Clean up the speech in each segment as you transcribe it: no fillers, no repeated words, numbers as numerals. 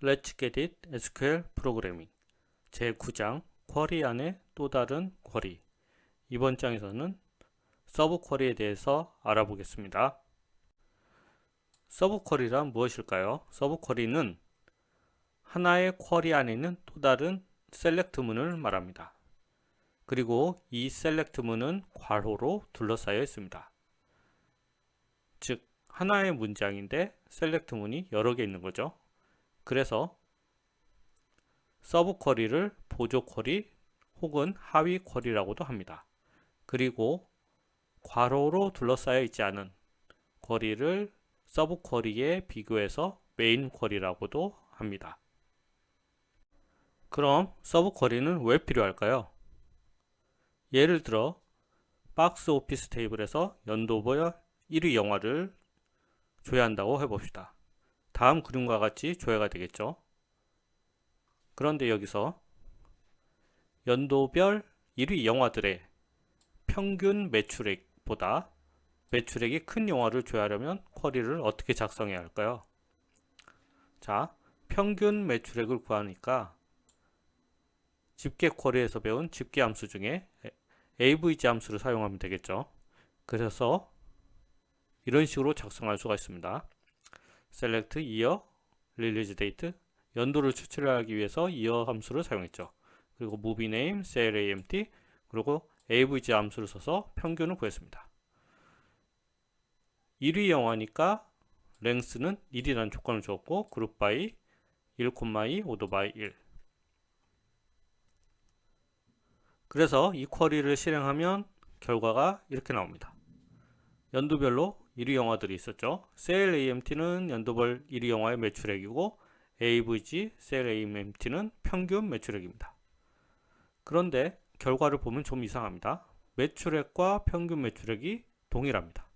Let's get it SQL 프로그래밍 제9장 쿼리 안에 또 다른 쿼리. 이번 장에서는 서브 쿼리에 대해서 알아보겠습니다. 서브 쿼리란 무엇일까요? 서브 쿼리는 하나의 쿼리 안에 있는 또 다른 셀렉트 문을 말합니다. 그리고 이 셀렉트 문은 괄호로 둘러싸여 있습니다. 즉 하나의 문장인데 셀렉트 문이 여러 개 있는 거죠. 그래서 서브 쿼리를 보조 쿼리 혹은 하위 쿼리라고도 합니다. 그리고 괄호로 둘러싸여 있지 않은 쿼리를 서브 쿼리에 비교해서 메인 쿼리라고도 합니다. 그럼 서브 쿼리는 왜 필요할까요? 예를 들어 박스 오피스 테이블에서 연도별 1위 영화를 조회한다고 해봅시다. 다음 그림과 같이 조회가 되겠죠. 그런데 여기서 연도별 1위 영화들의 평균 매출액보다 매출액이 큰 영화를 조회하려면 쿼리를 어떻게 작성해야 할까요? 자, 평균 매출액을 구하니까 집계 쿼리에서 배운 집계 함수 중에 avg 함수를 사용하면 되겠죠. 그래서 이런 식으로 작성할 수가 있습니다. select year, release date, 연도를 추출하기 위해서 year 함수를 사용했죠. 그리고 movie name, cell amt, 그리고 avg 함수를 써서 평균을 구했습니다. 1위 영화니까 length는 1이라는 조건을 주었고 group by 1, 2, order by 1. 그래서 이 쿼리를 실행하면 결과가 이렇게 나옵니다. 연도별로 1위 영화들이 있었죠. cell amt는 연도별 1위 영화의 매출액이고 avg, cell amt는 평균 매출액입니다. 그런데 결과를 보면 좀 이상합니다. 매출액과 평균 매출액이 동일합니다.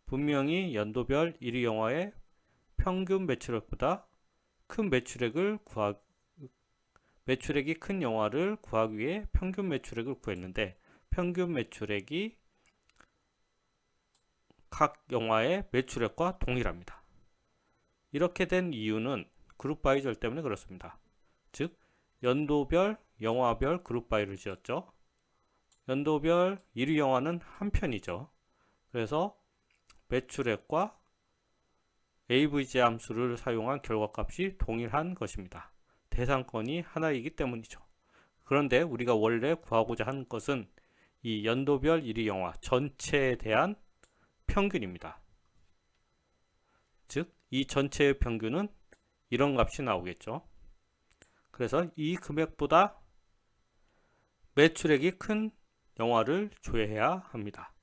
분명히 연도별 1위 영화의 평균 매출액보다 큰 매출액이 큰 영화를 구하기 위해 평균 매출액을 구했는데 평균 매출액이 각 영화의 매출액과 동일합니다. 이렇게 된 이유는 그룹 바이 절 때문에 그렇습니다. 즉 연도별, 영화별 그룹 바이를 지었죠. 연도별 1위 영화는 한 편이죠. 그래서 매출액과 avg 함수를 사용한 결과값이 동일한 것입니다. 대상권이 하나이기 때문이죠. 그런데 우리가 원래 구하고자 하는 것은 이 연도별 1위 영화 전체에 대한 평균입니다. 즉, 이 전체의 평균은 이런 값이 나오겠죠. 그래서 이 금액보다 매출액이 큰 영화를 조회해야 합니다.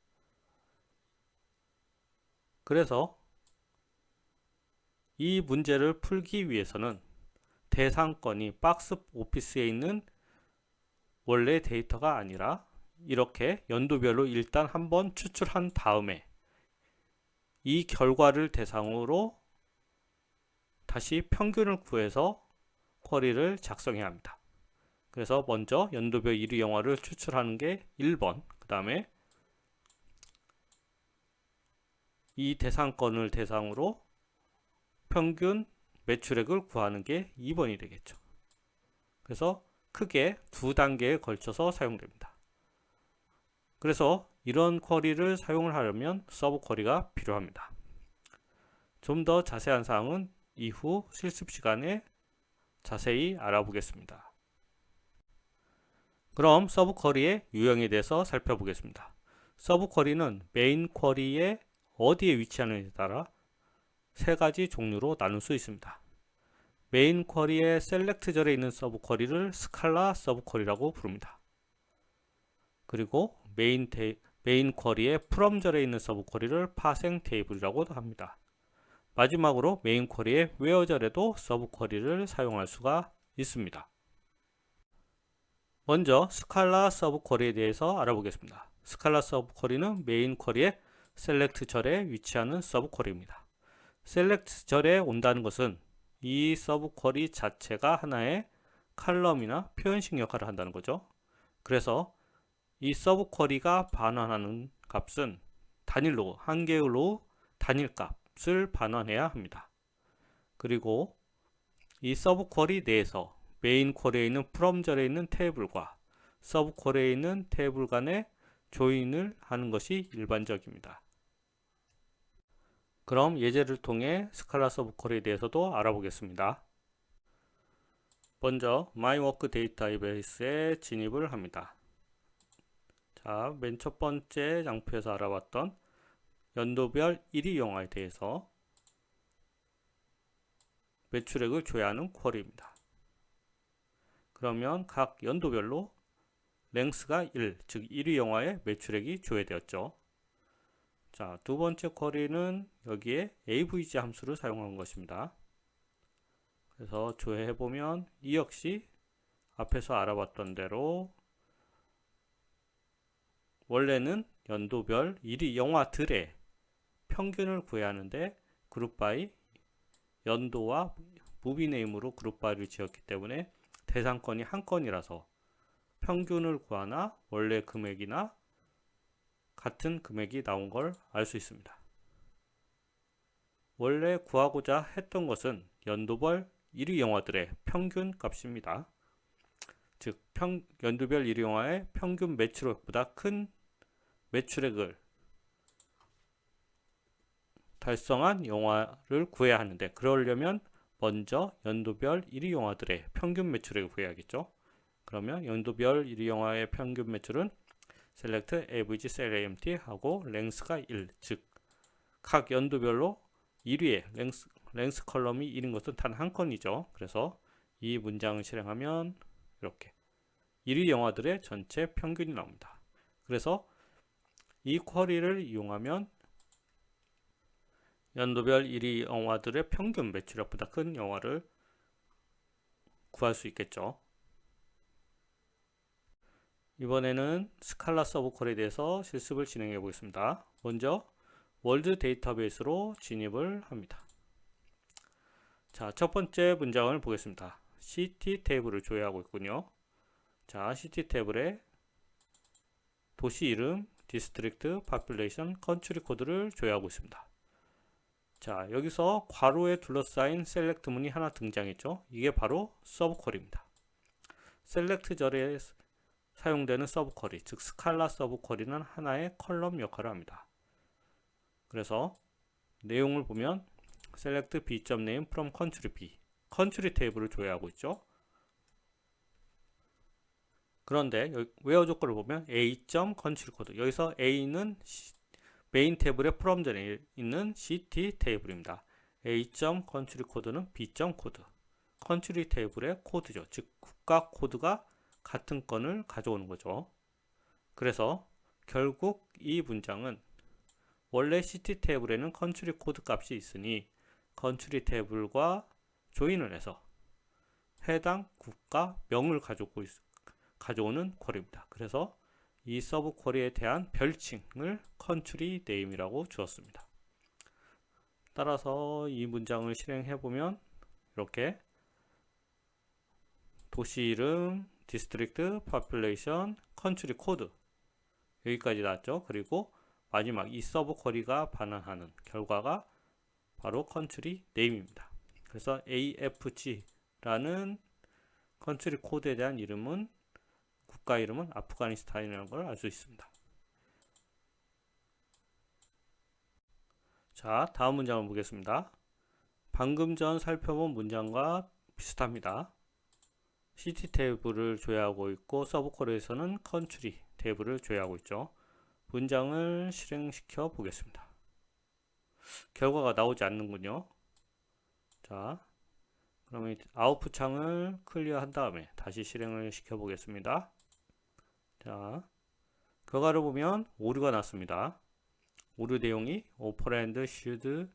그래서 이 문제를 풀기 위해서는 대상권이 박스 오피스에 있는 원래 데이터가 아니라 이렇게 연도별로 일단 한번 추출한 다음에 이 결과를 대상으로 다시 평균을 구해서 쿼리를 작성해야 합니다. 그래서 먼저 연도별 1위 영화를 추출하는 게 1번, 그 다음에 이 대상권을 대상으로 평균 매출액을 구하는 게 2번이 되겠죠. 그래서 크게 두 단계에 걸쳐서 사용됩니다. 그래서 이런 쿼리를 사용을 하려면 서브 쿼리가 필요합니다. 좀 더 자세한 사항은 이후 실습 시간에 자세히 알아보겠습니다. 그럼 서브 쿼리의 유형에 대해서 살펴보겠습니다. 서브 쿼리는 메인 쿼리의 어디에 위치하느냐에 따라 세 가지 종류로 나눌 수 있습니다. 메인 쿼리의 셀렉트 절에 있는 서브 쿼리를 스칼라 서브 쿼리라고 부릅니다. 그리고 메인 쿼리의 프롬 절에 있는 서브 쿼리를 파생 테이블이라고도 합니다. 마지막으로 메인 쿼리의 웨어 절에도 서브 쿼리를 사용할 수가 있습니다. 먼저 스칼라 서브 쿼리에 대해서 알아보겠습니다. 스칼라 서브 쿼리는 메인 쿼리의 셀렉트 절에 위치하는 서브 쿼리입니다. 셀렉트 절에 온다는 것은 이 서브 쿼리 자체가 하나의 칼럼이나 표현식 역할을 한다는 거죠. 그래서 이 서브 쿼리가 반환하는 값은 단일로, 한 개의 로우 단일 값을 반환해야 합니다. 그리고 이 서브 쿼리 내에서 메인 쿼리에 있는 from 절에 있는 테이블과 서브 쿼리에 있는 테이블 간에 조인을 하는 것이 일반적입니다. 그럼 예제를 통해 스칼라 서브 쿼리에 대해서도 알아보겠습니다. 먼저 mywork 데이터베이스에 진입을 합니다. 자, 맨 첫 번째 장표에서 알아봤던 연도별 1위 영화에 대해서 매출액을 조회하는 쿼리입니다. 그러면 각 연도별로 랭스가 1, 즉 1위 영화의 매출액이 조회되었죠. 자, 두 번째 쿼리는 여기에 avg 함수를 사용한 것입니다. 그래서 조회해보면 이 역시 앞에서 알아봤던 대로 원래는 연도별 1위 영화들의 평균을 구해야 하는데 그룹 바이 연도와 무비 네임으로 그룹 바이를 지었기 때문에 대상권이 한 건이라서 평균을 구하나 원래 금액이나 같은 금액이 나온 걸 알 수 있습니다. 원래 구하고자 했던 것은 연도별 1위 영화들의 평균 값입니다. 즉 연도별 1위 영화의 평균 매출액보다 큰 매출액을 달성한 영화를 구해야 하는데 그러려면 먼저 연도별 1위 영화들의 평균 매출액을 구해야겠죠. 그러면 연도별 1위 영화의 평균 매출은 select average sell AMT 하고 랭스가 1, 즉 각 연도별로 1위의 랭스 컬럼이 1인 것은 단 한 건이죠. 그래서 이 문장을 실행하면 이렇게 1위 영화들의 전체 평균이 나옵니다. 그래서 이 쿼리를 이용하면 연도별 1위 영화들의 평균 매출액보다 큰 영화를 구할 수 있겠죠. 이번에는 스칼라 서브 쿼리에 대해서 실습을 진행해 보겠습니다. 먼저 월드 데이터베이스로 진입을 합니다. 자, 첫 번째 문장을 보겠습니다. CT 테이블을 조회하고 있군요. 자, CT 테이블에 도시 이름, 디스트릭트, 파퓰레이션, 컨트리 코드를 조회하고 있습니다. 자, 여기서 괄호에 둘러싸인 셀렉트 문이 하나 등장했죠. 이게 바로 서브 쿼리입니다. 셀렉트 절에 사용되는 서브 쿼리, 즉 스칼라 서브 쿼리는 하나의 컬럼 역할을 합니다. 그래서 내용을 보면 select b.name from country b, country 테이블을 조회하고 있죠. 그런데 웨어 조건을 보면 a.country code, 여기서 a는 메인 테이블의 from 전에 있는 ct 테이블입니다. a.country code는 b.code, country 테이블의 코드죠. 즉 국가 코드가 같은 건을 가져오는 거죠. 그래서 결국 이 문장은 원래 ct 테이블에는 country 코드 값이 있으니 country 테이블과 조인을 해서 해당 국가 명을 가져오는 쿼리입니다. 그래서 이 서브 쿼리에 대한 별칭을 country name이라고 주었습니다. 따라서 이 문장을 실행해 보면 이렇게 도시 이름, 디스트릭트, population, country code 여기까지 나왔죠. 그리고 마지막 이 서브 쿼리가 반환하는 결과가 바로 country name입니다. 그래서 AFG라는 컨트리 코드에 대한 이름은 국가 이름은 아프가니스탄이라는 걸 알 수 있습니다. 자, 다음 문장을 보겠습니다. 방금 전 살펴본 문장과 비슷합니다. CT 테이블을 조회하고 있고 서브 쿼리에서는 컨트리 테이블을 조회하고 있죠. 문장을 실행시켜 보겠습니다. 결과가 나오지 않는군요. 자, 그러면 아웃풋 창을 클리어한 다음에 다시 실행을 시켜 보겠습니다. 자, 결과를 보면 오류가 났습니다. 오류 내용이 operand should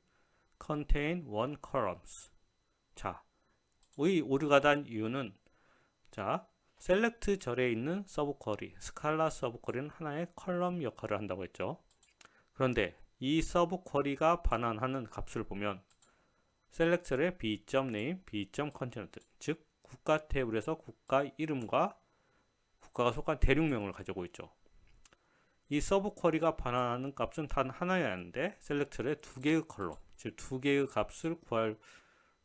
contain one columns. 자, 의 오류가 난 이유는 자, select 절에 있는 서브 쿼리, 스칼라 서브 쿼리는 하나의 컬럼 역할을 한다고 했죠. 그런데 이 서브 쿼리가 반환하는 값을 보면 select 절의 b.name, b.content, 즉 국가 테이블에서 국가 이름과 국가가 속한 대륙명을 가지고 있죠. 이 서브 쿼리가 반환하는 값은 단 하나여야 하는데 select 절의 두 개의 컬럼, 즉 두 개의 값을 구할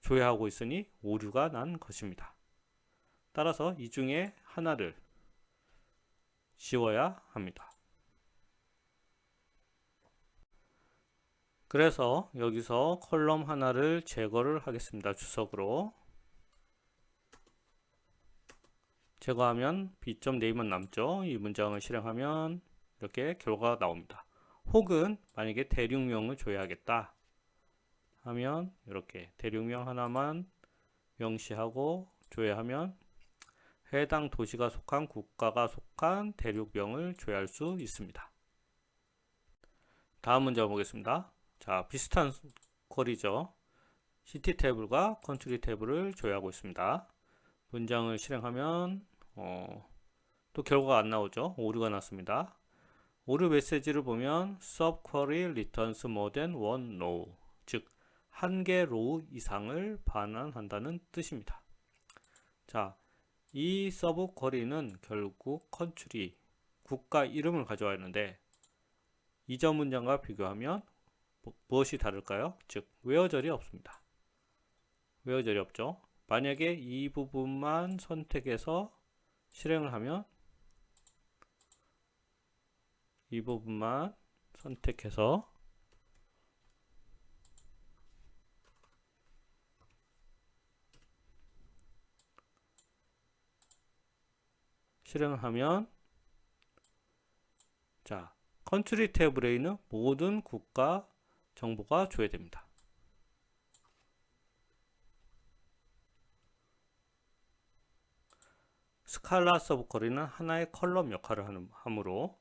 조회하고 있으니 오류가 난 것입니다. 따라서 이 중에 하나를 지워야 합니다. 그래서 여기서 컬럼 하나를 제거를 하겠습니다. 주석으로 제거하면 b.name만 남죠. 이 문장을 실행하면 이렇게 결과가 나옵니다. 혹은 만약에 대륙명을 조회하겠다 하면 이렇게 대륙명 하나만 명시하고 조회하면 해당 도시가 속한 국가가 속한 대륙명을 조회할 수 있습니다. 다음 문제 보겠습니다. 자, 비슷한 쿼리죠. 시티 태블과 컨트리 태블을 조회하고 있습니다. 문장을 실행하면 또 결과가 안 나오죠. 오류가 났습니다. 오류 메시지를 보면 subquery returns more than one row, 즉 한 개 로우 이상을 반환한다는 뜻입니다. 자, 이 subquery는 결국 컨트리, 국가 이름을 가져와 있는데 이전 문장과 비교하면 무엇이 다를까요? 즉 where절이 없습니다. where절이 없죠. 만약에 이 부분만 선택해서 실행을 하면 이 부분만 선택해서 실행을 하면 자, 컨트리 태블에 있는 모든 국가 정보가 조회됩니다. 스칼라 서브쿼리는 하나의 컬럼 역할을 하므로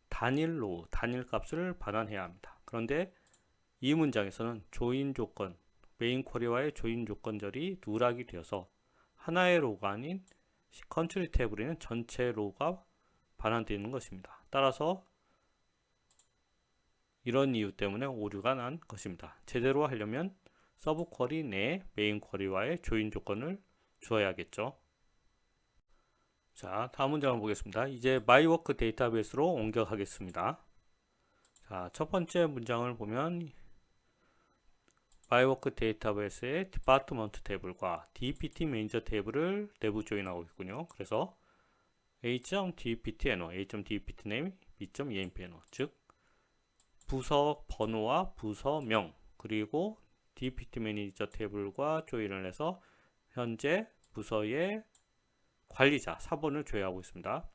단일 로우, 단일 값을 반환해야 합니다. 그런데 이 문장에서는 조인 조건, 메인 쿼리와의 조인 조건절이 누락이 되어서 하나의 로우가 아닌 컨트리 태블에는 전체 로우가 반환되는 것입니다. 따라서 이런 이유 때문에 오류가 난 것입니다. 제대로 하려면 서브 쿼리 내 메인 쿼리와의 조인 조건을 주어야겠죠. 자, 다음 문장을 보겠습니다. 이제 마이워크 데이터베이스로 옮겨가겠습니다. 자, 첫 번째 문장을 보면 마이워크 데이터베이스의 디파트먼트 테이블과 DPT 매니저 테이블을 내부 조인하고 있군요. 그래서 a.dptno, a.dptname, b.empno, 즉 부서 번호와 부서명 그리고 DPT 매니저 테이블과 조인을 해서 현재 부서의 관리자 4번을 조회하고 있습니다.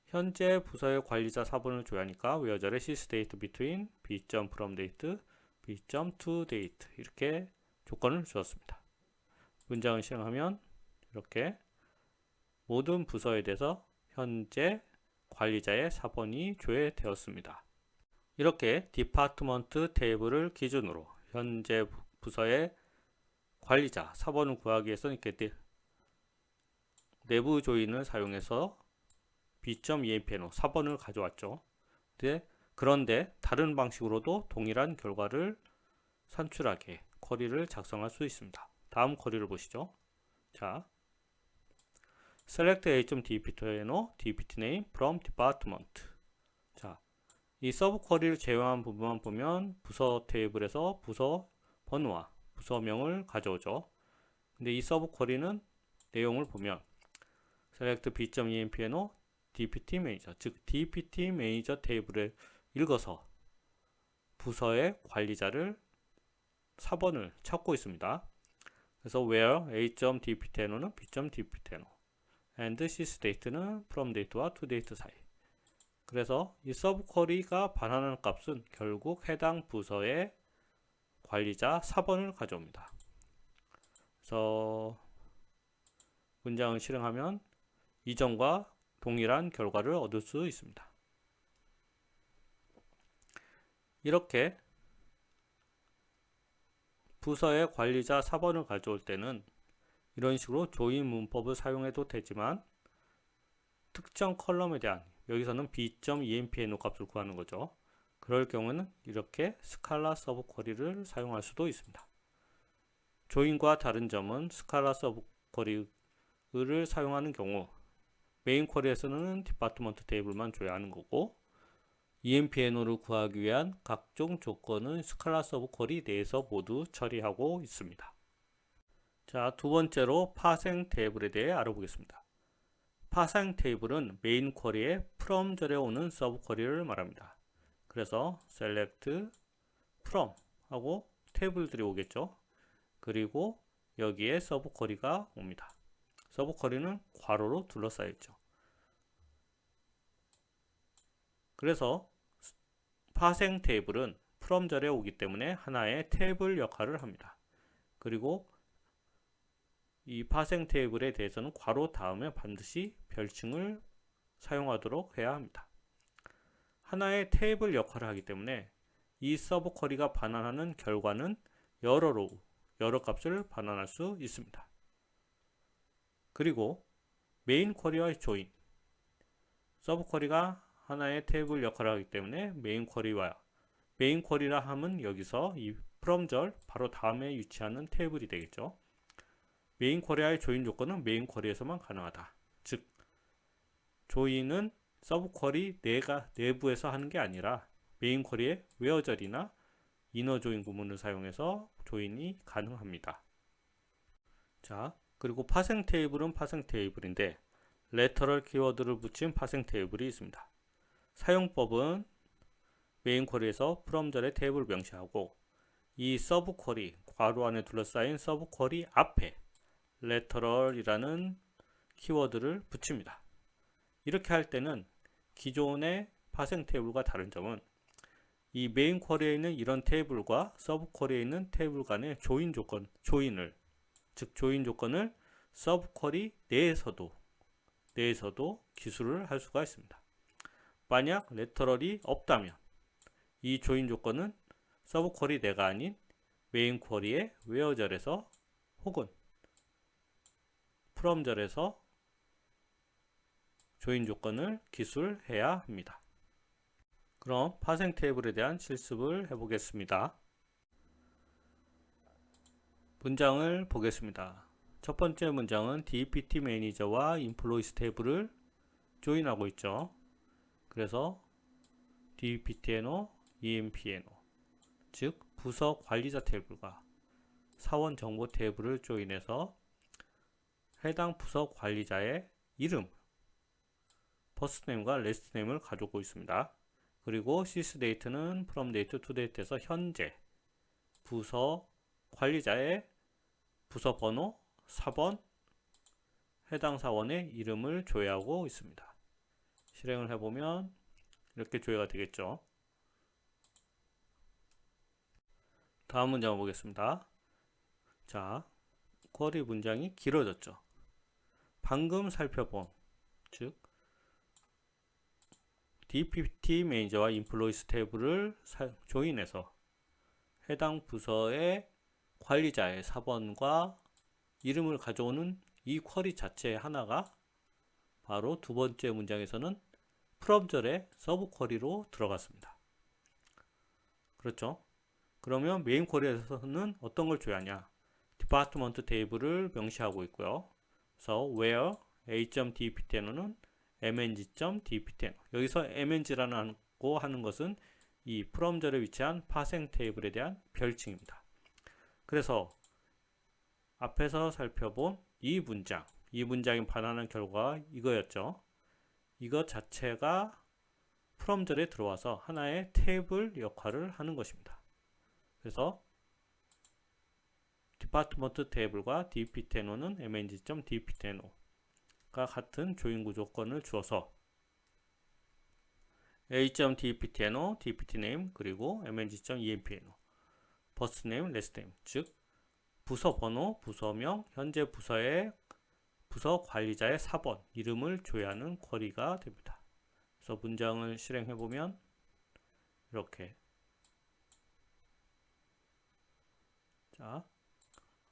현재 부서의 관리자 4번을 조회하니까 where절의 sysdate between b.fromdate, b.toDate 이렇게 조건을 주었습니다. 문장을 실행하면 이렇게 모든 부서에 대해서 현재 관리자의 4번이 조회되었습니다. 이렇게 디파트먼트 테이블을 기준으로 현재 부서의 관리자 4번을 구하기 위해서 이렇게 내부 조인을 사용해서 b.empno 4번을 가져왔죠. 그런데 다른 방식으로도 동일한 결과를 산출하게 쿼리를 작성할 수 있습니다. 다음 쿼리를 보시죠. 자, select a.dptno dptname from department. 자, 이 서브 쿼리를 제외한 부분만 보면 부서 테이블에서 부서 번호와 부서명을 가져오죠. 근데 이 서브 쿼리는 내용을 보면 select b.empno dpt 매니저, 즉 dpt 매니저 테이블을 읽어서 부서의 관리자를 4번을 찾고 있습니다. 그래서 where a.dptno는 b.dptno and sysdate는 fromdate와 todate 사이. 그래서 이 서브 쿼리가 반환하는 값은 결국 해당 부서의 관리자 4번을 가져옵니다. 그래서 문장을 실행하면 이전과 동일한 결과를 얻을 수 있습니다. 이렇게 부서의 관리자 4번을 가져올 때는 이런 식으로 조인 문법을 사용해도 되지만 특정 컬럼에 대한 여기서는 b.empno 값을 구하는 거죠. 그럴 경우는 이렇게 스칼라 서브 쿼리를 사용할 수도 있습니다. 조인과 다른 점은 스칼라 서브 쿼리를 사용하는 경우 메인 쿼리에서는 디파트먼트 테이블만 조회하는 거고 EMPNO를 구하기 위한 각종 조건은 스칼라 서브 쿼리 내에서 모두 처리하고 있습니다. 자, 두 번째로 파생 테이블에 대해 알아보겠습니다. 파생 테이블은 메인 쿼리에 from 절에 오는 서브 쿼리를 말합니다. 그래서 select from 하고 테이블들이 오겠죠. 그리고 여기에 서브 쿼리가 옵니다. 서브 쿼리는 괄호로 둘러싸여 있죠. 그래서 파생 테이블은 from 절에 오기 때문에 하나의 테이블 역할을 합니다. 그리고 이 파생 테이블에 대해서는 괄호 다음에 반드시 별칭을 사용하도록 해야 합니다. 하나의 테이블 역할을 하기 때문에 이 서브 쿼리가 반환하는 결과는 여러 로우, 여러 값을 반환할 수 있습니다. 그리고 메인 쿼리와 조인, 서브 쿼리가 하나의 테이블 역할을 하기 때문에 메인 쿼리라 함은 여기서 이 from 절 바로 다음에 위치하는 테이블이 되겠죠. 메인 쿼리와의 조인 조건은 메인 쿼리에서만 가능하다. 즉 조인은 서브 쿼리 내부에서 하는 게 아니라 메인 쿼리의 웨어절이나 이너 조인 구문을 사용해서 조인이 가능합니다. 자, 그리고 파생 테이블은 파생 테이블인데 레터럴 키워드를 붙인 파생 테이블이 있습니다. 사용법은 메인 쿼리에서 from 절의 테이블을 명시하고 이 서브 쿼리, 괄호 안에 둘러싸인 서브 쿼리 앞에 lateral이라는 키워드를 붙입니다. 이렇게 할 때는 기존의 파생 테이블과 다른 점은 이 메인 쿼리에 있는 이런 테이블과 서브 쿼리에 있는 테이블 간의 조인 조건을 서브 쿼리 내에서도 기술을 할 수가 있습니다. 만약 레터럴이 없다면 이 조인 조건은 서브 쿼리 내가 아닌 메인 쿼리의 웨어절에서 혹은 from 절에서 조인 조건을 기술해야 합니다. 그럼 파생 테이블에 대한 실습을 해보겠습니다. 문장을 보겠습니다. 첫 번째 문장은 DPT 매니저와 인플로이스 테이블을 조인하고 있죠. 그래서 DPTNO, EMPNO, 즉 부서 관리자 테이블과 사원 정보 테이블을 조인해서 해당 부서 관리자의 이름, 퍼스트네임과 레스트네임을 가지고 있습니다. 그리고 sysDate는 from date to date에서 현재 부서 관리자의 부서 번호, 사번, 해당 사원의 이름을 조회하고 있습니다. 실행을 해보면 이렇게 조회가 되겠죠. 다음 문장을 보겠습니다. 자, 쿼리 문장이 길어졌죠. 방금 살펴본, 즉 DPT 매니저와 인플로이스 테이블을 조인해서 해당 부서의 관리자의 사번과 이름을 가져오는 이 쿼리 자체 하나가 바로 두 번째 문장에서는 from 절의 서브 쿼리로 들어갔습니다. 그렇죠? 그러면 메인 쿼리에서는 어떤 걸 조회하냐? 디파트먼트 테이블을 명시하고 있고요. 그래서 where a.dptn오는 mng.dptno, 여기서 mng라고 하는 것은 이 from 절에 위치한 파생 테이블에 대한 별칭입니다. 그래서 앞에서 살펴본 이 문장이 반환한 결과가 이거였죠. 이것 자체가 from 절에 들어와서 하나의 테이블 역할을 하는 것입니다. 그래서 디파트먼트 테이블과 dptno는 mng.dptno가 같은 조인 구조건을 주어서 a.dptno, dptname, 그리고 mng.empno, firstname, lastname, 즉 부서 번호, 부서명, 현재 부서의 부서 관리자의 사번, 이름을 조회하는 쿼리가 됩니다. 그래서 문장을 실행해 보면 이렇게, 자,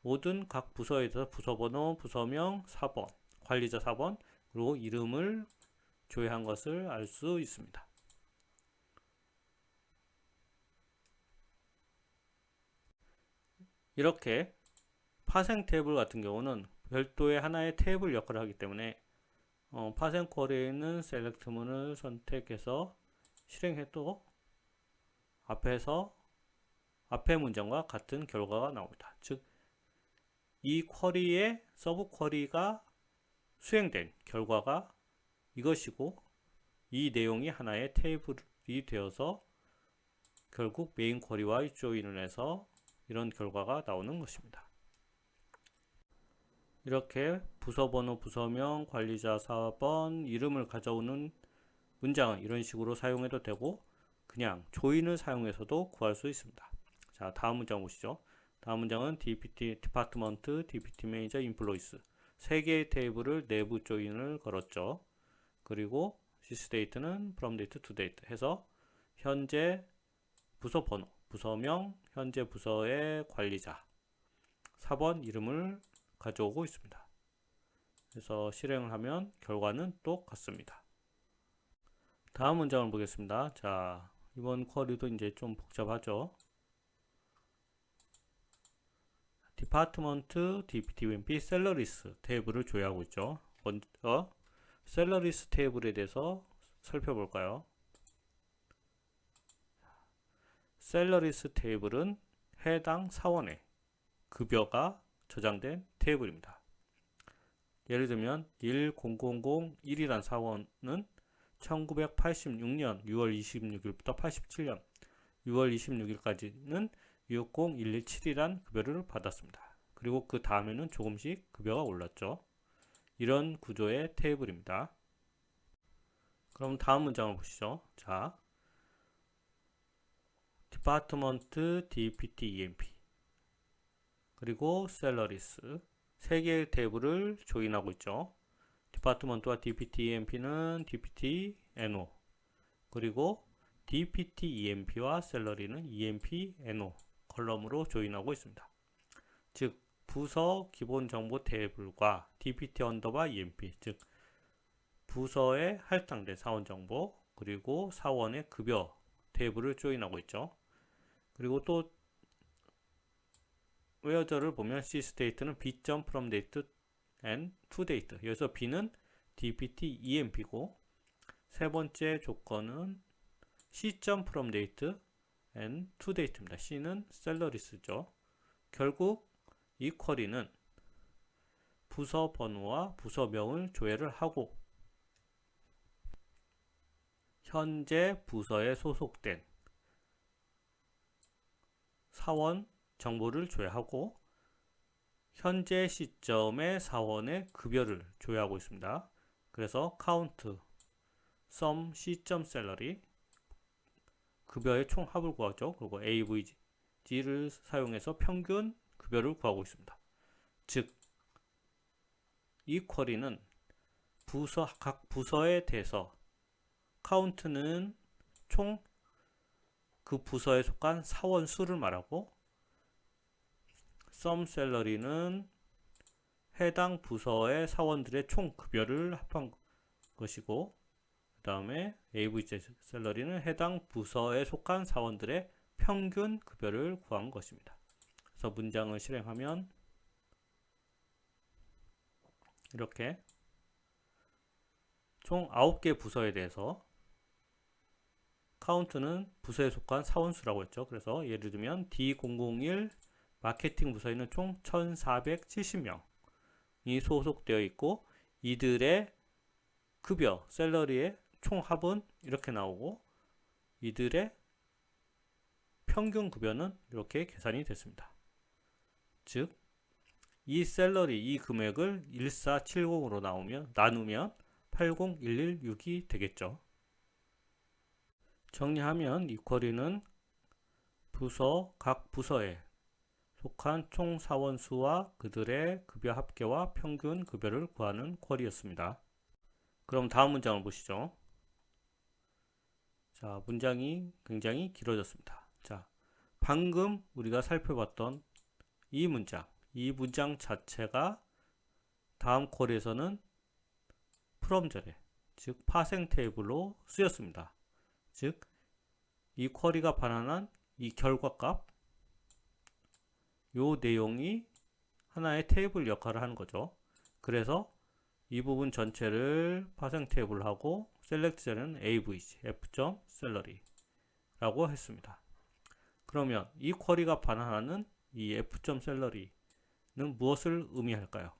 모든 각 부서에 대해서 부서번호, 부서명, 사번, 관리자 사번, 그리고 이름을 조회한 것을 알 수 있습니다. 이렇게 파생 테이블 같은 경우는 별도의 하나의 테이블 역할을 하기 때문에 파생 쿼리에 있는 셀렉트문을 선택해서 실행해도 앞에 문장과 같은 결과가 나옵니다. 즉, 이 쿼리의 서브 쿼리가 수행된 결과가 이것이고, 이 내용이 하나의 테이블이 되어서 결국 메인 쿼리와 조인을 해서 이런 결과가 나오는 것입니다. 이렇게 부서번호, 부서명, 관리자, 사번, 이름을 가져오는 문장은 이런 식으로 사용해도 되고, 그냥 조인을 사용해서도 구할 수 있습니다. 자, 다음 문장 보시죠. 다음 문장은 DPT, Department, DPT Manager, Employees 3개의 테이블을 내부 조인을 걸었죠. 그리고 sysdate는 from date to date 해서 현재 부서 번호, 부서명, 현재 부서의 관리자, 4번 이름을 가져오고 있습니다. 그래서 실행을 하면 결과는 똑같습니다. 다음 문장을 보겠습니다. 자, 이번 쿼리도 이제 좀 복잡하죠. 디파트먼트 dptmp 셀러리스 테이블을 조회하고 있죠. 먼저 셀러리스 테이블에 대해서 살펴볼까요? 셀러리스 테이블은 해당 사원의 급여가 저장된 테이블입니다. 예를 들면 10001이란 사원은 1986년 6월 26일부터 87년 6월 26일까지는 60117이란 급여를 받았습니다. 그리고 그 다음에는 조금씩 급여가 올랐죠. 이런 구조의 테이블입니다. 그럼 다음 문장을 보시죠. 자, 디파트먼트 dptemp 그리고 셀러리스 3개의 테이블을 조인하고 있죠. 디파트먼트와 dptemp는 dptno 그리고 dptemp와 셀러리는 empno 컬럼으로 조인하고 있습니다. 즉 부서 기본 정보 테이블과 dpt 언더바 emp 즉 부서에 할당된 사원 정보 그리고 사원의 급여 테이블을 조인하고 있죠. 그리고 또 where저를 보면 sysdate는 b.from date and to date 여기서 b는 dptemp고 세 번째 조건은 c.from date and to date입니다. c는 셀러리스죠. 결국 이 쿼리는 부서 번호와 부서명을 조회를 하고 현재 부서에 소속된 사원 정보를 조회하고 현재 시점의 사원의 급여를 조회하고 있습니다. 그래서 count sum c.salary 급여의 총합을 구하죠. 그리고 avg를 사용해서 평균 급여를 구하고 있습니다. 즉, 이 쿼리는 각 부서에 대해서 count는 총 그 부서에 속한 사원 수를 말하고 sum salary는 해당 부서의 사원들의 총 급여를 합한 것이고 그 다음에 avg salary는 해당 부서에 속한 사원들의 평균 급여를 구한 것입니다. 그래서 문장을 실행하면 이렇게 총 9개 부서에 대해서 카운트는 부서에 속한 사원수라고 했죠. 그래서 예를 들면 D001 마케팅 부서에는 총 1470명이 소속되어 있고 이들의 급여, 셀러리의 총합은 이렇게 나오고 이들의 평균 급여는 이렇게 계산이 됐습니다. 즉, 이 셀러리, 이 금액을 1470으로 나누면 80116이 되겠죠. 정리하면 이 쿼리는 각 부서에 속한 총 사원 수와 그들의 급여 합계와 평균 급여를 구하는 쿼리였습니다. 그럼 다음 문장을 보시죠. 자, 문장이 굉장히 길어졌습니다. 자, 방금 우리가 살펴봤던 이 문장 자체가 다음 쿼리에서는 프롬절에 즉 파생 테이블로 쓰였습니다. 즉, 이 쿼리가 반환한 이 결과값, 요 내용이 하나의 테이블 역할을 하는 거죠. 그래서 이 부분 전체를 파생 테이블하고 셀렉트 자리는 avg, f.salary라고 했습니다. 그러면 이 쿼리가 반환하는 이 f.salary는 무엇을 의미할까요?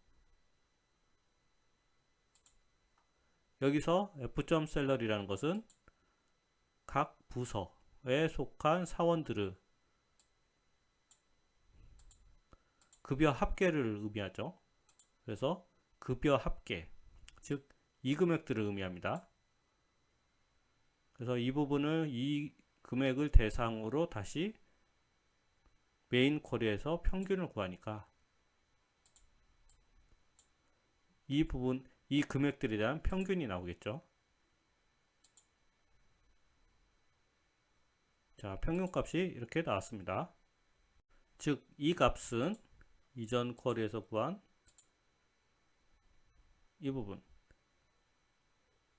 여기서 f.salary라는 것은 각 부서에 속한 사원들의 급여 합계를 의미하죠. 그래서 급여 합계, 즉 이 금액들을 의미합니다. 그래서 이 부분을 이 금액을 대상으로 다시 메인 쿼리에서 평균을 구하니까 이 부분, 이 금액들에 대한 평균이 나오겠죠. 자, 평균값이 이렇게 나왔습니다. 즉, 이 값은 이전 쿼리에서 구한 이 부분,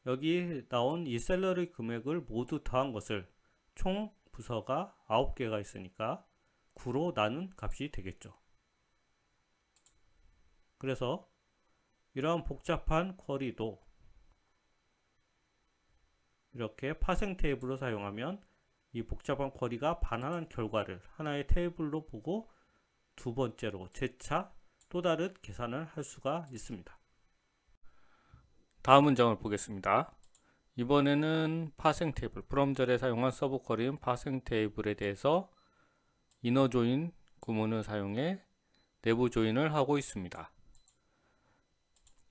여기 나온 이 셀러리 금액을 모두 더한 것을 총 부서가 9개가 있으니까 9로 나눈 값이 되겠죠. 그래서 이러한 복잡한 쿼리도 이렇게 파생 테이블로 사용하면 이 복잡한 쿼리가 반환한 결과를 하나의 테이블로 보고 두 번째로 재차 또 다른 계산을 할 수가 있습니다. 다음 문장을 보겠습니다. 이번에는 파생 테이블, 프롬절에 사용한 서브 쿼리인 파생 테이블에 대해서 이너 조인 구문을 사용해 내부 조인을 하고 있습니다.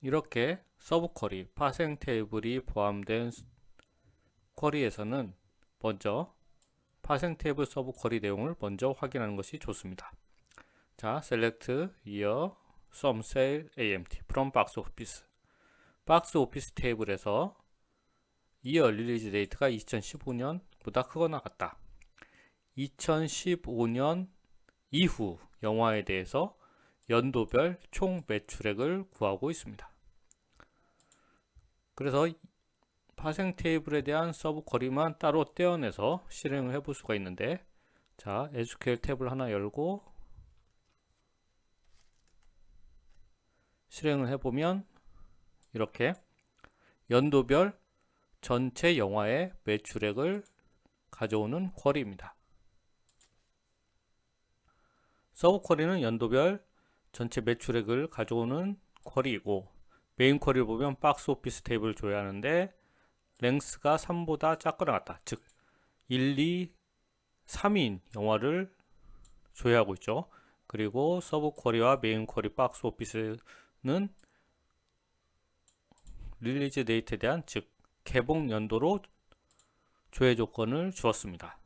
이렇게 서브 쿼리, 파생 테이블이 포함된 쿼리에서는 먼저 파생 테이블 서브 쿼리 내용을 먼저 확인하는 것이 좋습니다. 자, select year, sum, sale, amt from box office. 박스 오피스 테이블에서 year 릴리즈 데이트가 2015년보다 크거나 같다. 2015년 이후 영화에 대해서 연도별 총 매출액을 구하고 있습니다. 그래서 파생 테이블에 대한 서브 쿼리만 따로 떼어내서 실행을 해볼 수가 있는데, 자, SQL 탭을 하나 열고 실행을 해보면 이렇게 연도별 전체 영화의 매출액을 가져오는 쿼리입니다. 서브 쿼리는 연도별 전체 매출액을 가져오는 쿼리이고, 메인 쿼리를 보면 박스 오피스 테이블을 조회하는데 랭스가 3보다 작거나 같다. 즉 1, 2, 3인 영화를 조회하고 있죠. 그리고 서브 쿼리와 메인 쿼리 박스 오피스는 릴리즈 데이트에 대한, 즉 개봉 연도로 조회 조건을 주었습니다.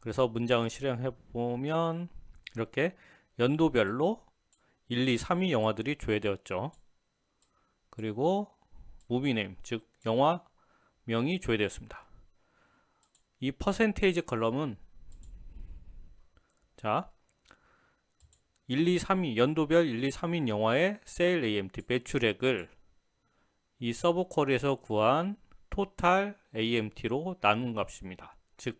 그래서 문장을 실행해 보면 이렇게 연도별로 1, 2, 3위 영화들이 조회되었죠. 그리고 무비 네임, 즉 영화명이 조회되었습니다. 이 퍼센테이지 컬럼은 자, 1, 2, 3위 연도별 1, 2, 3위 영화의 세일 AMT 매출액을 이 서브 쿼리에서 구한 토탈 AMT로 나눈 값입니다. 즉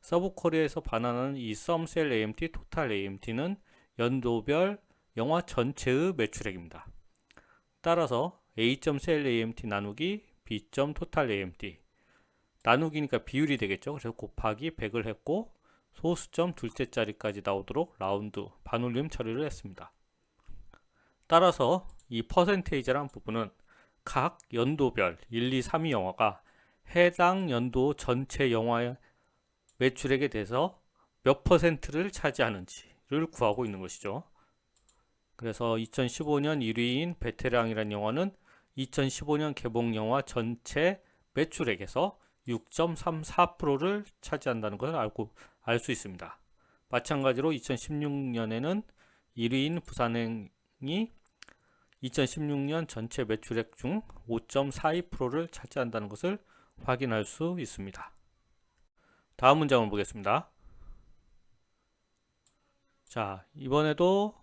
서브 쿼리에서 반환하는 이 sum sale AMT, 토탈 AMT는 연도별 영화 전체의 매출액입니다. 따라서 A.sale AMT 나누기 B.total AMT, 나누기니까 비율이 되겠죠. 그래서 곱하기 100을 했고 소수점 둘째 자리까지 나오도록 라운드, 반올림 처리를 했습니다. 따라서 이 퍼센테이지라는 부분은 각 연도별 1, 2, 3위 영화가 해당 연도 전체 영화의 매출액에 대해서 몇 퍼센트를 차지하는지를 구하고 있는 것이죠. 그래서 2015년 1위인 베테랑이라는 영화는 2015년 개봉 영화 전체 매출액에서 6.34%를 차지한다는 것을 알 수 있습니다. 마찬가지로 2016년에는 1위인 부산행이 2016년 전체 매출액 중 5.42%를 차지한다는 것을 확인할 수 있습니다. 다음 문장을 보겠습니다. 자, 이번에도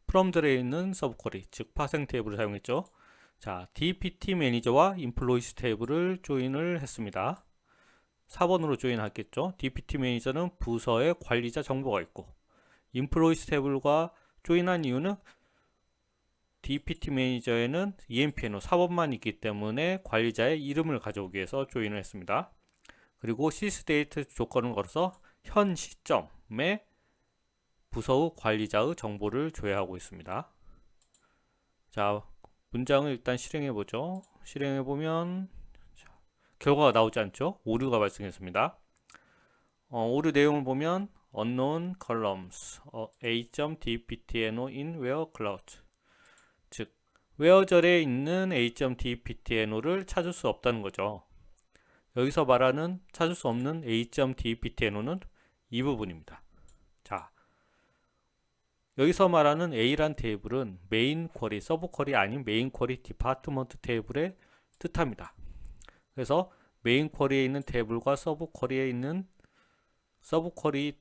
프롬들에 있는 서브 쿼리, 즉 파생 테이블을 사용했죠. 자, DPT 매니저와 인플로이스 테이블을 조인을 했습니다. 4번으로 조인하겠죠. DPT 매니저는 부서의 관리자 정보가 있고, 인플로이스 테이블과 조인한 이유는 DPT 매니저에는 EMPNO 4번만 있기 때문에 관리자의 이름을 가져오기 위해서 조인을 했습니다. 그리고 sysdate 조건을 걸어서 현 시점에 부서의 관리자의 정보를 조회하고 있습니다. 자, 문장을 일단 실행해 보죠. 실행해 보면 결과가 나오지 않죠? 오류가 발생했습니다. 오류 내용을 보면 unknown columns a.dptno in where clause, 즉 where절에 있는 a.dptno를 찾을 수 없다는 거죠. 여기서 말하는 찾을 수 없는 a.dptno는 이 부분입니다. 자, 여기서 말하는 A란 테이블은 메인 쿼리, 서브 쿼리 아닌 메인 쿼리 디파트먼트 테이블의 뜻합니다. 그래서 메인 쿼리에 있는 테이블과 서브 쿼리에 있는 서브 쿼리와의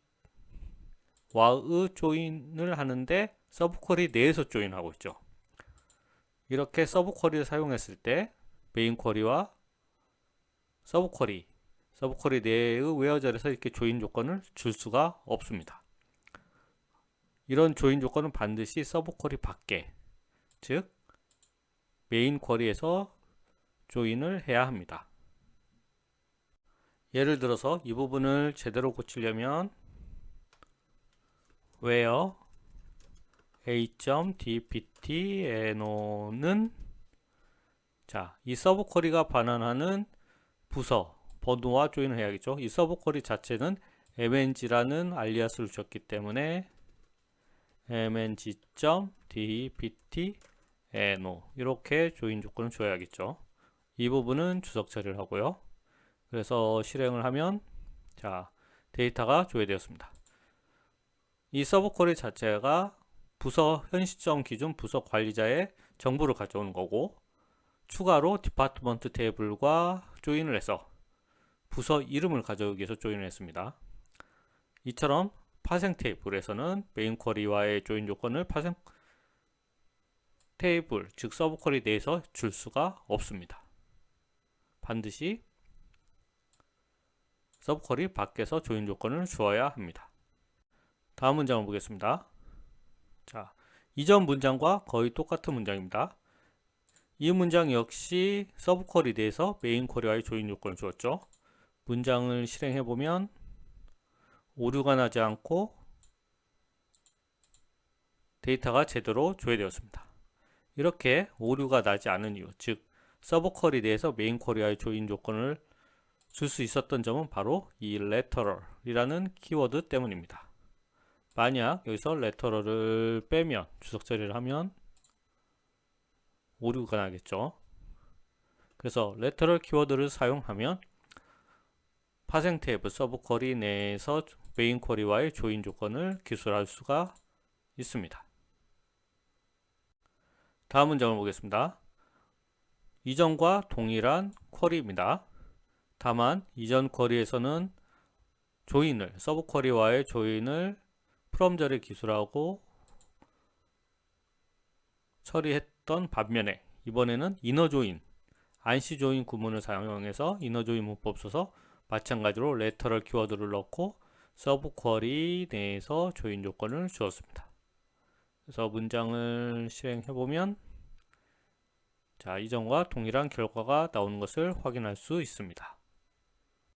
조인을 하는데 서브 쿼리 내에서 조인하고 있죠. 이렇게 서브 쿼리를 사용했을 때 메인 쿼리와 서브 쿼리 내의 웨어절에서 이렇게 조인 조건을 줄 수가 없습니다. 이런 조인 조건은 반드시 서브 쿼리 밖에, 즉 메인 쿼리에서 조인을 해야 합니다. 예를 들어서 이 부분을 제대로 고치려면 where a.dptno는 자, 이 서브 쿼리가 반환하는 부서 번호와 조인을 해야겠죠. 이 서브 쿼리 자체는 mng라는 알리아스를 줬기 때문에 mng.dptno 이렇게 조인 조건을 줘야겠죠. 이 부분은 주석 처리를 하고요. 그래서 실행을 하면 자, 데이터가 조회되었습니다. 이 서브 쿼리 자체가 부서 현 시점 기준 부서 관리자의 정보를 가져오는 거고, 추가로 디파트먼트 테이블과 조인을 해서 부서 이름을 가져오기 위해서 조인을 했습니다. 이처럼 파생 테이블에서는 메인 쿼리와의 조인 조건을 파생 테이블, 즉 서브 쿼리 내에서 줄 수가 없습니다. 반드시 서브 쿼리 밖에서 조인 조건을 주어야 합니다. 다음 문장을 보겠습니다. 자, 이전 문장과 거의 똑같은 문장입니다. 이 문장 역시 서브 쿼리 내에서 메인 쿼리와의 조인 조건을 주었죠. 문장을 실행해 보면 오류가 나지 않고 데이터가 제대로 조회되었습니다. 이렇게 오류가 나지 않은 이유, 즉 서브 쿼리 내에서 메인 쿼리와의 조인 조건을 줄 수 있었던 점은 바로 이 lateral이라는 키워드 때문입니다. 만약 여기서 lateral을 빼면, 주석 처리를 하면 오류가 나겠죠. 그래서 lateral 키워드를 사용하면 파생 테이블 서브 쿼리 내에서 메인 쿼리와의 조인 조건을 기술할 수가 있습니다. 다음 문장을 보겠습니다. 이전과 동일한 쿼리입니다. 다만 이전 쿼리에서는 조인을, 서브 쿼리와의 조인을 프롬절에 기술하고 처리했던 반면에 이번에는 이너 조인, 안시 조인 구문을 사용해서 이너 조인 문법 써서 마찬가지로 레터럴 키워드를 넣고 서브 쿼리 내에서 조인 조건을 주었습니다. 그래서 문장을 실행해 보면 자, 이전과 동일한 결과가 나오는 것을 확인할 수 있습니다.